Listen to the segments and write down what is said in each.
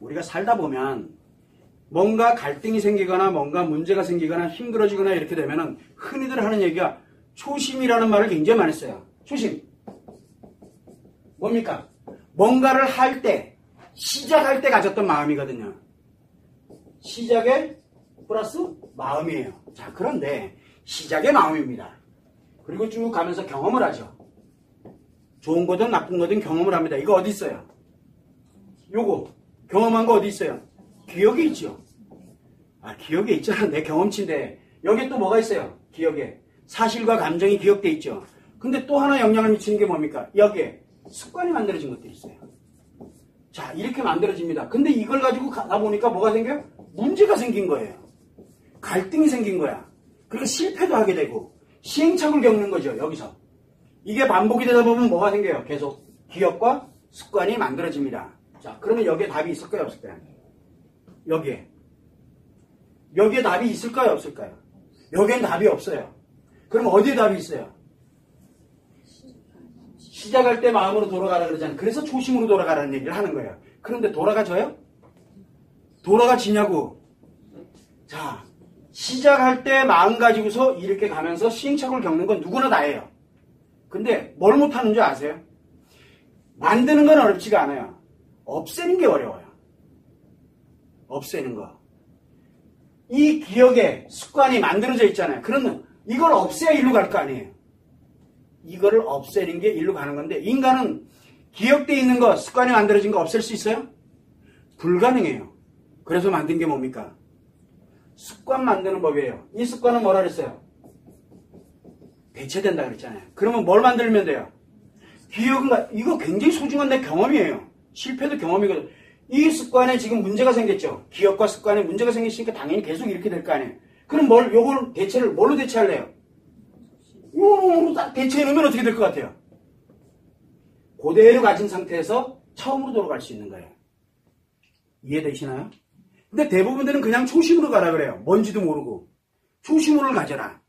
우리가 살다 보면 뭔가 갈등이 생기거나 뭔가 문제가 생기거나 힘들어지거나 이렇게 되면은 흔히들 하는 얘기가 초심이라는 말을 굉장히 많이 써요. 초심. 뭡니까? 뭔가를 할 때, 시작할 때 가졌던 마음이거든요. 시작의 플러스 마음이에요. 자, 그런데 시작의 마음입니다. 그리고 쭉 가면서 경험을 하죠. 좋은 거든 나쁜 거든 경험을 합니다. 이거 어디 있어요? 요거 경험한 거 어디 있어요? 기억에 있죠. 아, 기억에 있잖아. 내 경험치인데 여기 또 뭐가 있어요? 기억에 사실과 감정이 기억돼 있죠. 근데 또 하나 영향을 미치는 게 뭡니까? 여기에 습관이 만들어진 것들이 있어요. 자, 이렇게 만들어집니다. 근데 이걸 가지고 가다 보니까 뭐가 생겨요? 문제가 생긴 거예요. 갈등이 생긴 거야. 그러니까 실패도 하게 되고 시행착오를 겪는 거죠. 여기서. 이게 반복이 되다 보면 뭐가 생겨요? 계속 기억과 습관이 만들어집니다. 자, 그러면 여기에 답이 있을까요? 없을까요? 여기에 답이 있을까요? 없을까요? 여기엔 답이 없어요. 그럼 어디에 답이 있어요? 시작할 때 마음으로 돌아가라 그러잖아요. 그래서 초심으로 돌아가라는 얘기를 하는 거예요. 그런데 돌아가져요? 돌아가지냐고. 자, 시작할 때 마음 가지고서 이렇게 가면서 시행착오를 겪는 건 누구나 다예요. 근데 뭘 못하는 줄 아세요? 만드는 건 어렵지가 않아요. 없애는 게 어려워요. 없애는 거. 이 기억에 습관이 만들어져 있잖아요. 그러면 이걸 없애야 일로 갈 거 아니에요. 이거를 없애는 게 일로 가는 건데 인간은 기억되어 있는 거, 습관이 만들어진 거 없앨 수 있어요? 불가능해요. 그래서 만든 게 뭡니까? 습관 만드는 법이에요. 이 습관은 뭐라 그랬어요? 대체된다 그랬잖아요. 그러면 뭘 만들면 돼요? 기억은, 이거 굉장히 소중한 내 경험이에요. 실패도 경험이거든. 이 습관에 지금 문제가 생겼죠. 기억과 습관에 문제가 생겼으니까 당연히 계속 이렇게 될 거 아니에요. 그럼 요걸 대체를 뭘로 대체할래요? 요걸로 딱 대체해 놓으면 어떻게 될 것 같아요? 그대로 가진 상태에서 처음으로 돌아갈 수 있는 거예요. 이해되시나요? 근데 대부분들은 그냥 초심으로 가라 그래요. 뭔지도 모르고. 초심으로 가져라.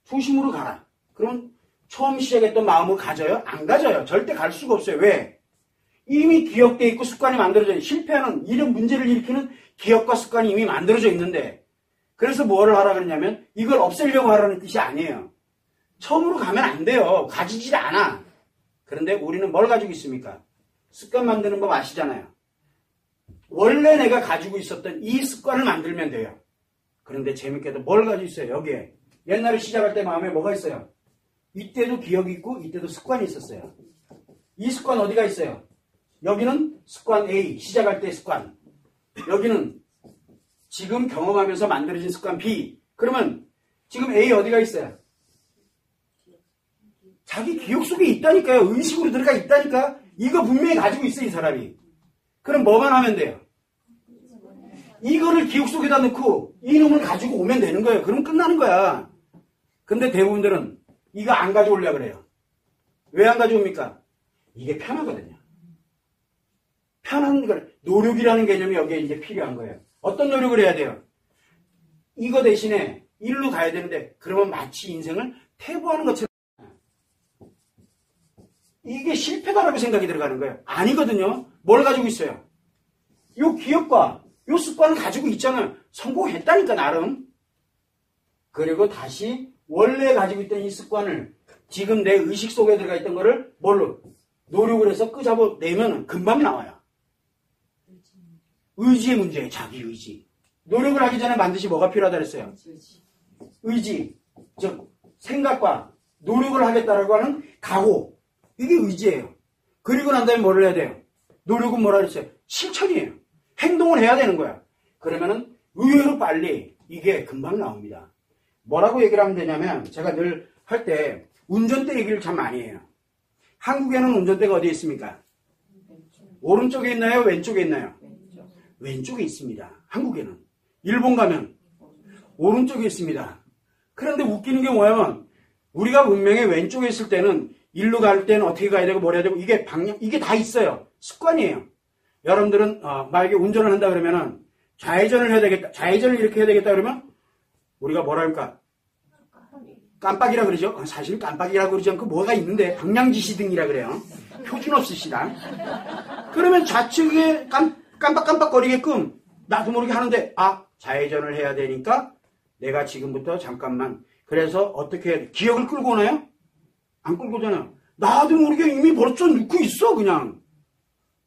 초심으로 가라. 그럼 처음 시작했던 마음을 가져요? 안 가져요. 절대 갈 수가 없어요. 왜? 이미 기억돼 있고 습관이 만들어져 있는, 실패하는 이런 문제를 일으키는 기억과 습관이 이미 만들어져 있는데, 그래서 뭐를 하라 그러냐면 이걸 없애려고 하라는 뜻이 아니에요. 처음으로 가면 안 돼요. 가지질 않아. 그런데 우리는 뭘 가지고 있습니까? 습관 만드는 법 아시잖아요. 원래 내가 가지고 있었던 이 습관을 만들면 돼요. 그런데 재밌게도 뭘 가지고 있어요? 여기에 옛날에 시작할 때 마음에 뭐가 있어요? 이때도 기억이 있고 이때도 습관이 있었어요. 이 습관 어디가 있어요? 여기는 습관 A, 시작할 때 습관. 여기는 지금 경험하면서 만들어진 습관 B. 그러면 지금 A 어디가 있어요? 자기 기억 속에 있다니까요. 의식으로 들어가 있다니까. 이거 분명히 가지고 있어, 이 사람이. 그럼 뭐만 하면 돼요? 이거를 기억 속에다 넣고 이놈을 가지고 오면 되는 거예요. 그럼 끝나는 거야. 근데 대부분들은 이거 안 가져오려고 그래요. 왜 안 가져옵니까? 이게 편하거든요. 편한 걸, 노력이라는 개념이 여기에 이제 필요한 거예요. 어떤 노력을 해야 돼요? 이거 대신에 일로 가야 되는데, 그러면 마치 인생을 퇴보하는 것처럼 이게 실패다라고 생각이 들어가는 거예요. 아니거든요. 뭘 가지고 있어요? 요 기억과 요 습관을 가지고 있잖아요. 성공했다니까 나름. 그리고 다시 원래 가지고 있던 이 습관을 지금 내 의식 속에 들어가 있던 거를 뭘로? 노력을 해서 끄잡아내면 금방 나와요. 의지의 문제예요. 자기 의지. 노력을 하기 전에 반드시 뭐가 필요하다 그랬어요? 의지. 즉 생각과 노력을 하겠다라고 하는 각오. 이게 의지예요. 그리고 난 다음에 뭐를 해야 돼요? 노력은 뭐라 그랬어요? 실천이에요. 행동을 해야 되는 거야. 그러면은 의외로 빨리 이게 금방 나옵니다. 뭐라고 얘기를 하면 되냐면 제가 늘 할 때 운전대 얘기를 참 많이 해요. 한국에는 운전대가 어디에 있습니까? 오른쪽에 있나요? 왼쪽에 있나요? 왼쪽에 있습니다. 한국에는. 일본 가면 오른쪽에 있습니다. 그런데 웃기는 게 뭐냐면 우리가 분명히 왼쪽에 있을 때는 일로 갈 때는 어떻게 가야 되고 뭘 해야 되고 이게 방향, 이게 다 있어요. 습관이에요. 여러분들은 만약에 운전을 한다 그러면은 좌회전을 해야 되겠다. 좌회전을 이렇게 해야 되겠다 그러면 우리가 뭐라 할까? 깜빡이라 그러죠. 사실 깜빡이라고 그러지 않고 뭐가 있는데 방향지시등이라 그래요. 표준 없으시다. 그러면 좌측에 깜빡깜빡거리게끔 나도 모르게 하는데, 좌회전을 해야 되니까 내가 지금부터 잠깐만. 그래서 어떻게 해야 돼? 기억을 끌고 오나요? 안 끌고 오잖아요. 나도 모르게 이미 벌써 넣고 있어, 그냥.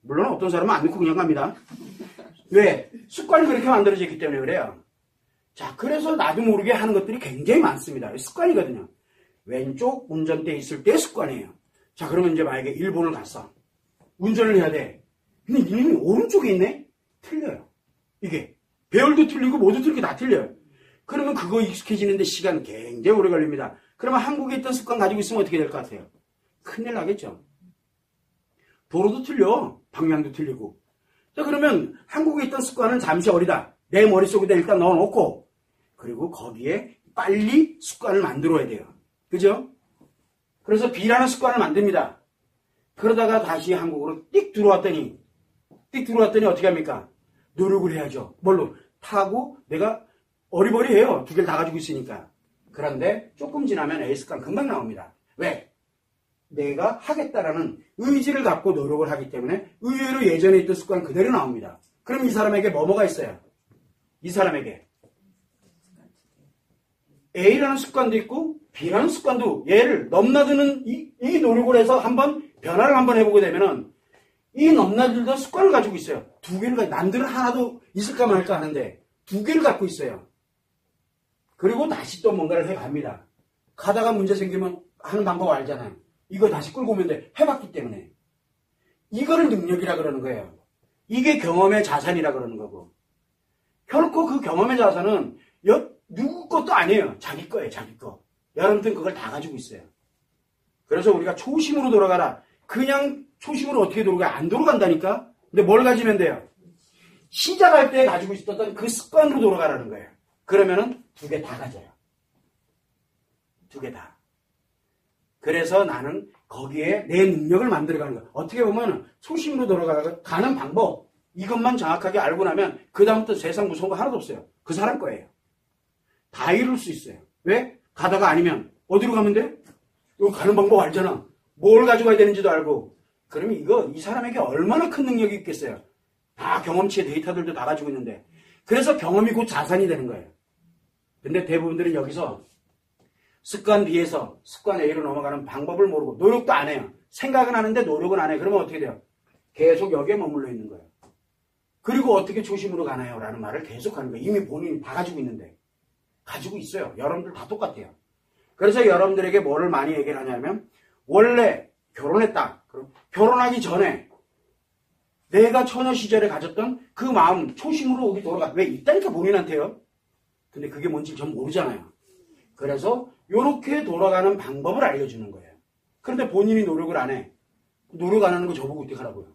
물론 어떤 사람은 안 넣고 그냥 갑니다. 왜? 습관이 그렇게 만들어져 있기 때문에 그래요. 자, 그래서 나도 모르게 하는 것들이 굉장히 많습니다. 습관이거든요. 왼쪽 운전대에 있을 때 습관이에요. 자, 그러면 이제 만약에 일본을 갔어. 운전을 해야 돼. 근데 이름이 오른쪽에 있네? 틀려요. 이게. 배열도 틀리고 모두 틀리고 다 틀려요. 그러면 그거 익숙해지는데 시간 굉장히 오래 걸립니다. 그러면 한국에 있던 습관 가지고 있으면 어떻게 될 것 같아요? 큰일 나겠죠. 도로도 틀려. 방향도 틀리고. 자, 그러면 한국에 있던 습관은 잠시 어리다. 내 머릿속에다 일단 넣어놓고 그리고 거기에 빨리 습관을 만들어야 돼요. 그죠? 그래서 B라는 습관을 만듭니다. 그러다가 다시 한국으로 띡 들어왔더니 어떻게 합니까? 노력을 해야죠. 뭘로? 타고 내가 어리버리해요. 두 개를 다 가지고 있으니까. 그런데 조금 지나면 A 습관 금방 나옵니다. 왜? 내가 하겠다라는 의지를 갖고 노력을 하기 때문에 의외로 예전에 있던 습관 그대로 나옵니다. 그럼 이 사람에게 뭐가 있어요? 이 사람에게 A라는 습관도 있고 B라는 습관도 얘를 넘나드는 이 노력을 해서 변화를 한번 해보게 되면은 이 넘나들던 습관을 가지고 있어요. 두 개를 남들은 하나도 있을까 말까 하는데 두 개를 갖고 있어요. 그리고 다시 또 뭔가를 해갑니다. 가다가 문제 생기면 하는 방법 알잖아요. 이거 다시 끌고 오면 돼. 해봤기 때문에. 이거를 능력이라 그러는 거예요. 이게 경험의 자산이라 그러는 거고. 결코 그 경험의 자산은 누구 것도 아니에요. 자기 거예요. 자기 거. 여러분들은 그걸 다 가지고 있어요. 그래서 우리가 초심으로 돌아가라. 그냥 초심으로 어떻게 돌아가? 안 돌아간다니까? 근데 뭘 가지면 돼요? 시작할 때 가지고 있었던 그 습관으로 돌아가라는 거예요. 그러면은 두 개 다 가져요. 두 개 다. 그래서 나는 거기에 내 능력을 만들어가는 거예요. 어떻게 보면 초심으로 돌아가는 방법 이것만 정확하게 알고 나면 그 다음부터 세상 무서운 거 하나도 없어요. 그 사람 거예요. 다 이룰 수 있어요. 왜? 가다가 아니면 어디로 가면 돼? 여기 가는 방법 알잖아. 뭘 가져가야 되는지도 알고. 그러면 이 사람에게 얼마나 큰 능력이 있겠어요. 다 경험치의 데이터들도 다 가지고 있는데. 그래서 경험이 곧 자산이 되는 거예요. 근데 대부분들은 여기서 습관 B에서 습관 A로 넘어가는 방법을 모르고 노력도 안 해요. 생각은 하는데 노력은 안 해요. 그러면 어떻게 돼요? 계속 여기에 머물러 있는 거예요. 그리고 어떻게 초심으로 가나요? 라는 말을 계속 하는 거예요. 이미 본인이 다 가지고 있는데. 가지고 있어요. 여러분들 다 똑같아요. 그래서 여러분들에게 뭐를 많이 얘기를 하냐면 원래 결혼했다. 그럼 결혼하기 전에 내가 처녀 시절에 가졌던 그 마음 초심으로 우리 돌아가. 왜 있다니까 본인한테요. 근데 그게 뭔지 전 모르잖아요. 그래서 이렇게 돌아가는 방법을 알려주는 거예요. 그런데 본인이 노력을 안 해. 노력 안 하는 거 저보고 어떻게 하라고요.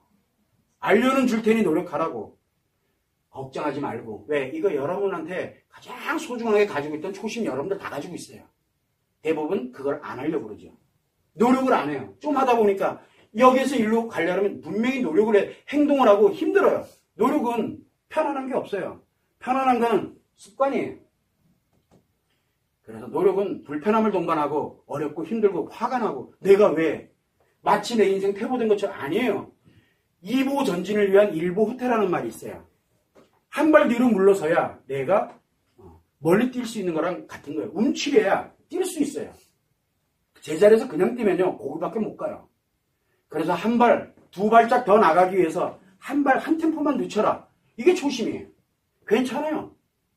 알려는 줄 테니 노력하라고. 걱정하지 말고. 왜? 이거 여러분한테 가장 소중하게 가지고 있던 초심 여러분들 다 가지고 있어요. 대부분 그걸 안 하려고 그러죠. 노력을 안 해요. 좀 하다 보니까 여기에서 일로 가려면 분명히 노력을 해. 행동을 하고 힘들어요. 노력은 편안한 게 없어요. 편안한 거는 습관이에요. 그래서 노력은 불편함을 동반하고 어렵고 힘들고 화가 나고 내가 왜? 마치 내 인생 퇴보된 것처럼 아니에요. 2보 전진을 위한 1보 후퇴라는 말이 있어요. 한 발 뒤로 물러서야 내가 멀리 뛸 수 있는 거랑 같은 거예요. 움츠려야 뛸 수 있어요. 제자리에서 그냥 뛰면요. 거기밖에 못 가요. 그래서 한 발, 두 발짝 더 나가기 위해서 한 발, 한 템포만 늦춰라. 이게 초심이에요. 괜찮아요.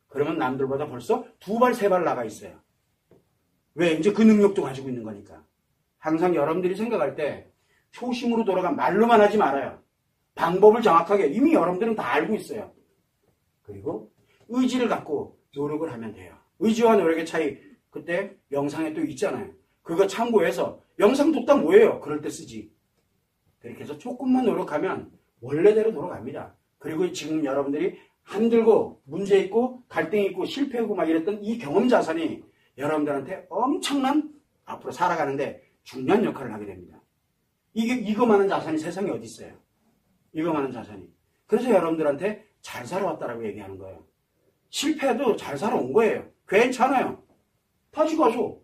그러면 남들보다 벌써 두 발, 세 발 나가 있어요. 왜? 이제 그 능력도 가지고 있는 거니까. 항상 여러분들이 생각할 때 초심으로 돌아간 말로만 하지 말아요. 방법을 정확하게 이미 여러분들은 다 알고 있어요. 그리고 의지를 갖고 노력을 하면 돼요. 의지와 노력의 차이 그때 영상에 또 있잖아요. 그거 참고해서 영상 뒀다 뭐예요? 그럴 때 쓰지. 그렇게 해서 조금만 노력하면 원래대로 돌아갑니다. 그리고 지금 여러분들이 힘들고 문제 있고 갈등 있고 실패하고 막 이랬던 이 경험 자산이 여러분들한테 엄청난 앞으로 살아가는데 중요한 역할을 하게 됩니다. 이거만한 자산이 세상에 어디 있어요? 이거만한 자산이. 그래서 여러분들한테 잘 살아왔다라고 얘기하는 거예요. 실패해도 잘 살아온 거예요. 괜찮아요. 다시 가서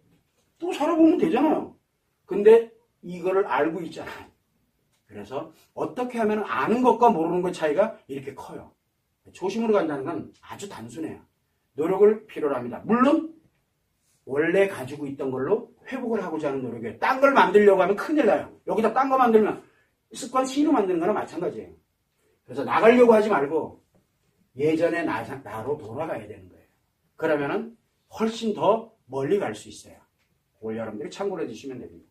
또 살아보면 되잖아요. 근데 이거를 알고 있잖아요. 그래서 어떻게 하면 아는 것과 모르는 것 차이가 이렇게 커요. 초심으로 간다는 건 아주 단순해요. 노력을 필요로 합니다. 물론 원래 가지고 있던 걸로 회복을 하고자 하는 노력이에요. 딴 걸 만들려고 하면 큰일 나요. 여기다 딴 거 만들면 습관 C로 만드는 거나 마찬가지예요. 그래서 나가려고 하지 말고 예전의 나로 돌아가야 되는 거예요. 그러면은 훨씬 더 멀리 갈 수 있어요. 그걸 여러분들이 참고로 해주시면 됩니다.